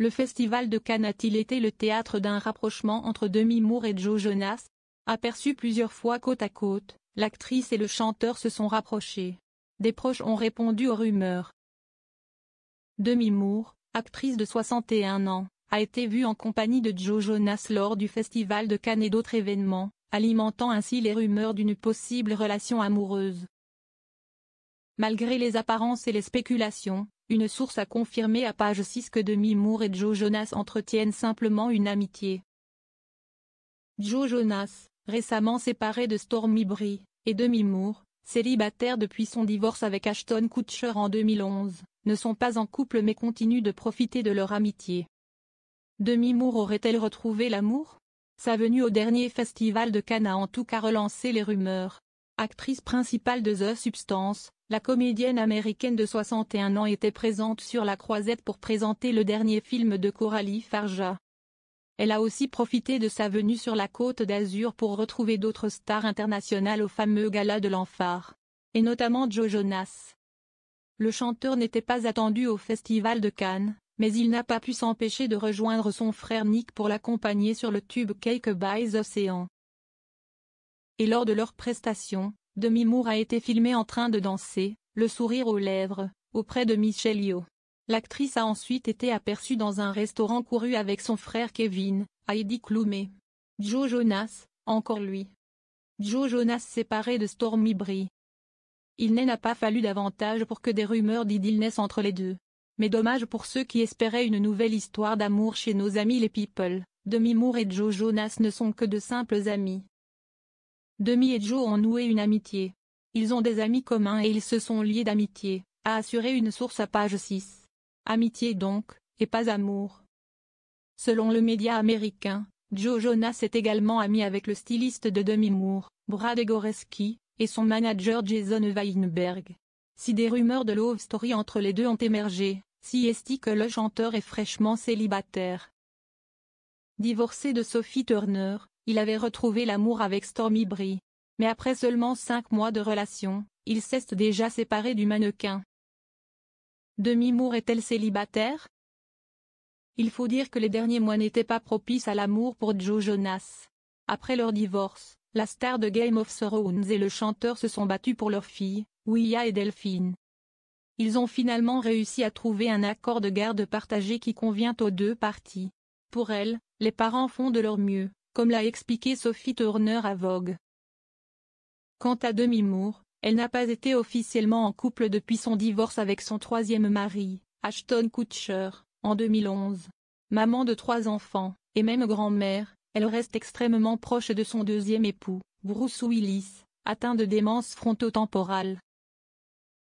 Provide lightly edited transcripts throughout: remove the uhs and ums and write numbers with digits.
Le festival de Cannes a-t-il été le théâtre d'un rapprochement entre Demi Moore et Joe Jonas? Aperçus plusieurs fois côte à côte, l'actrice et le chanteur se sont rapprochés. Des proches ont répondu aux rumeurs. Demi Moore, actrice de 61 ans, a été vue en compagnie de Joe Jonas lors du festival de Cannes et d'autres événements, alimentant ainsi les rumeurs d'une possible relation amoureuse. Malgré les apparences et les spéculations, une source a confirmé à Page 6 que Demi Moore et Joe Jonas entretiennent simplement une amitié. Joe Jonas, récemment séparé de Stormy Bree, et Demi Moore, célibataire depuis son divorce avec Ashton Kutcher en 2011, ne sont pas en couple mais continuent de profiter de leur amitié. Demi Moore aurait-elle retrouvé l'amour? Sa venue au dernier festival de Cannes a en tout cas relancé les rumeurs. Actrice principale de The Substance, la comédienne américaine de 61 ans était présente sur la croisette pour présenter le dernier film de Coralie Farja. Elle a aussi profité de sa venue sur la Côte d'Azur pour retrouver d'autres stars internationales au fameux gala de l'Enphare. Et notamment Joe Jonas. Le chanteur n'était pas attendu au festival de Cannes, mais il n'a pas pu s'empêcher de rejoindre son frère Nick pour l'accompagner sur le tube Cake by the Ocean. Et lors de leur prestation, Demi Moore a été filmée en train de danser, le sourire aux lèvres, auprès de Michelle Yeoh. L'actrice a ensuite été aperçue dans un restaurant couru avec son frère Kevin, Heidi Klum et Joe Jonas, encore lui. Joe Jonas séparé de Stormy Bree. Il n'a pas fallu davantage pour que des rumeurs d'idylle naissent entre les deux. Mais dommage pour ceux qui espéraient une nouvelle histoire d'amour chez nos amis les people. Demi Moore et Joe Jonas ne sont que de simples amis. Demi et Joe ont noué une amitié. Ils ont des amis communs et ils se sont liés d'amitié, a assuré une source à Page 6. Amitié donc, et pas amour. Selon le média américain, Joe Jonas est également ami avec le styliste de Demi Moore, Brad Goreski, et son manager Jason Weinberg. Si des rumeurs de love story entre les deux ont émergé, si est-il que le chanteur est fraîchement célibataire. Divorcé de Sophie Turner, il avait retrouvé l'amour avec Stormy Bree. Mais après seulement 5 mois de relation, il s'est déjà séparé du mannequin. Demi Moore est-elle célibataire? Il faut dire que les derniers mois n'étaient pas propices à l'amour pour Joe Jonas. Après leur divorce, la star de Game of Thrones et le chanteur se sont battus pour leurs filles, Ouya et Delphine. Ils ont finalement réussi à trouver un accord de garde partagé qui convient aux deux parties. Pour elle, les parents font de leur mieux, comme l'a expliqué Sophie Turner à Vogue. Quant à Demi Moore, elle n'a pas été officiellement en couple depuis son divorce avec son troisième mari, Ashton Kutcher, en 2011. Maman de 3 enfants, et même grand-mère, elle reste extrêmement proche de son deuxième époux, Bruce Willis, atteint de démence frontotemporale.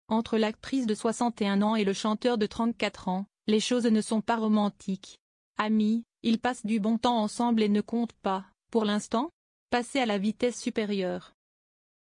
Entre l'actrice de 61 ans et le chanteur de 34 ans, les choses ne sont pas romantiques. Amis, ils passent du bon temps ensemble et ne comptent pas, pour l'instant, passer à la vitesse supérieure.